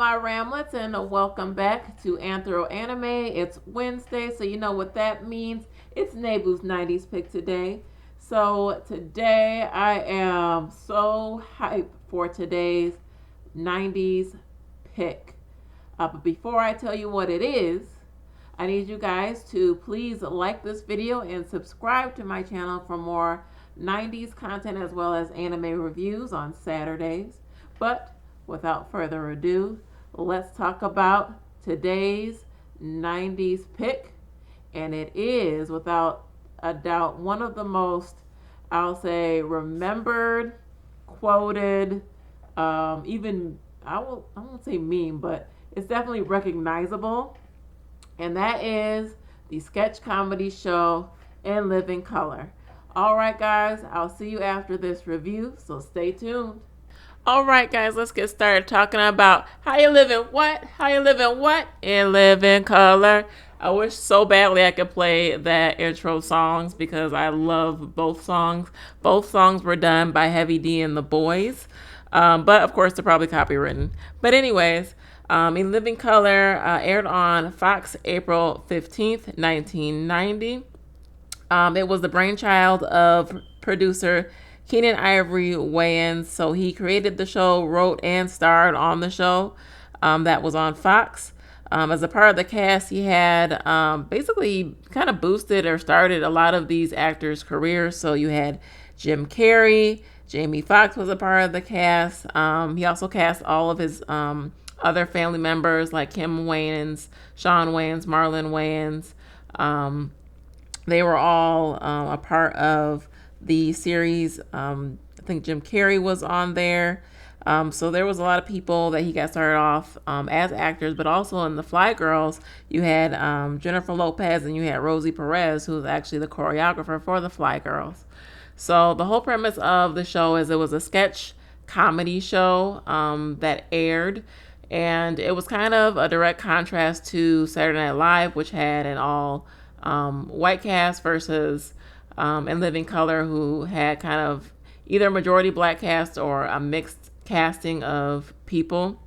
my ramblets, and welcome back to Anthro Anime. It's Wednesday, so you know what that means. It's Nebou's 90s pick today. So today I am so hyped for today's 90s pick. But before I tell you what it is, I need you guys to please like this video and subscribe to my channel for more 90s content as well as anime reviews on Saturdays. But without further ado, let's talk about today's 90s pick. And it is, without a doubt, one of the most, I'll say, remembered, quoted, even, I won't say meme, but it's definitely recognizable. And that is the sketch comedy show In Living Color. All right, guys, I'll see you after this review, so stay tuned. All right, guys, let's get started talking about how you live in what? How you live in what? In Living Color. I wish so badly I could play that intro songs because I love both songs. Both songs were done by Heavy D and the Boys, but of course they're probably copywritten. But anyways, In Living Color aired on Fox April 15th, 1990. It was the brainchild of producer Keenan Ivory Wayans. So he created the show, wrote, and starred on the show that was on Fox. As a part of the cast, he had basically kind of boosted or started a lot of these actors' careers. So you had Jim Carrey, Jamie Foxx was a part of the cast. He also cast all of his other family members like Kim Wayans, Sean Wayans, Marlon Wayans. They were all a part of the series. I think Jim Carrey was on there. So there was a lot of people that he got started off as actors, but also in the Fly Girls, you had Jennifer Lopez and you had Rosie Perez, who was actually the choreographer for the Fly Girls. So the whole premise of the show is it was a sketch comedy show that aired, and it was kind of a direct contrast to Saturday Night Live, which had an all white cast versus In Living Color, who had kind of either majority black cast or a mixed casting of people.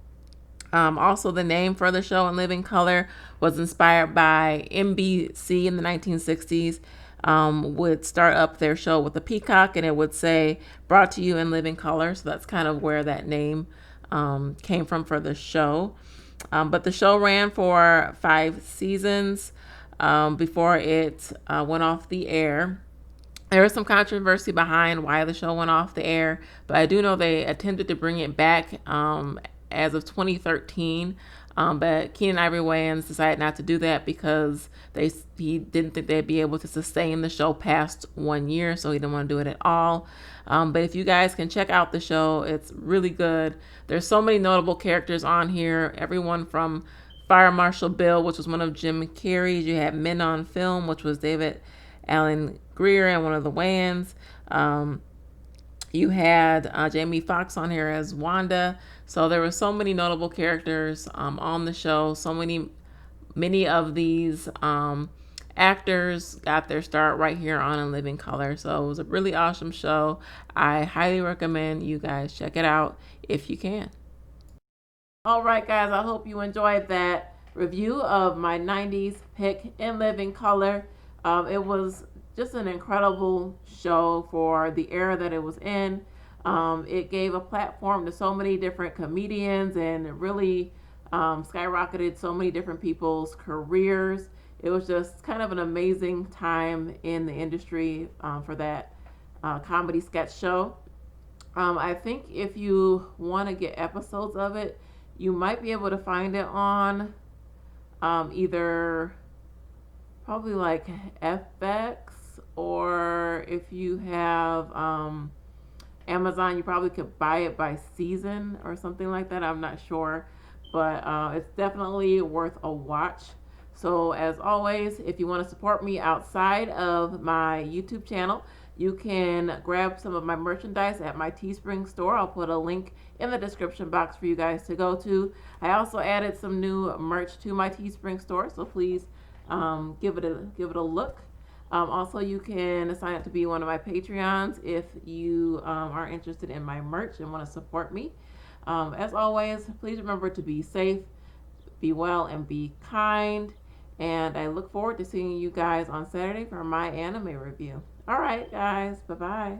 Also, the name for the show In Living Color was inspired by NBC in the 1960s. Would start up their show with a peacock and it would say brought to you in living color. So that's kind of where that name came from for the show. But the show ran for 5 seasons before it went off the air. There was some controversy behind why the show went off the air, but I do know they attempted to bring it back as of 2013. But Keenan Ivory Wayans decided not to do that because he didn't think they'd be able to sustain the show past 1 year, so he didn't want to do it at all. But if you guys can check out the show, it's really good. There's so many notable characters on here. Everyone from Fire Marshal Bill, which was one of Jim Carrey's. You had Men on Film, which was David Alan Grier and one of the Wayans. You had Jamie Foxx on here as Wanda. So there were so many notable characters on the show. So many of these actors got their start right here on In Living Color. So it was a really awesome show. I highly recommend you guys check it out if you can. All right, guys, I hope you enjoyed that review of my 90s pick In Living Color. It was just an incredible show for the era that it was in. It gave a platform to so many different comedians and it really skyrocketed so many different people's careers. It was just kind of an amazing time in the industry for that comedy sketch show. I think if you want to get episodes of it, you might be able to find it on either probably like FX, or if you have Amazon, you probably could buy it by season or something like that. I'm not sure, but it's definitely worth a watch. So as always, if you want to support me outside of my YouTube channel, you can grab some of my merchandise at my Teespring store. I'll put a link in the description box for you guys to go to. I also added some new merch to my Teespring store, so please give it a look. Also, you can sign up to be one of my Patreons if you are interested in my merch and want to support me. As always, please remember to be safe, be well, and be kind. And I look forward to seeing you guys on Saturday for my anime review. All right, guys. Bye bye.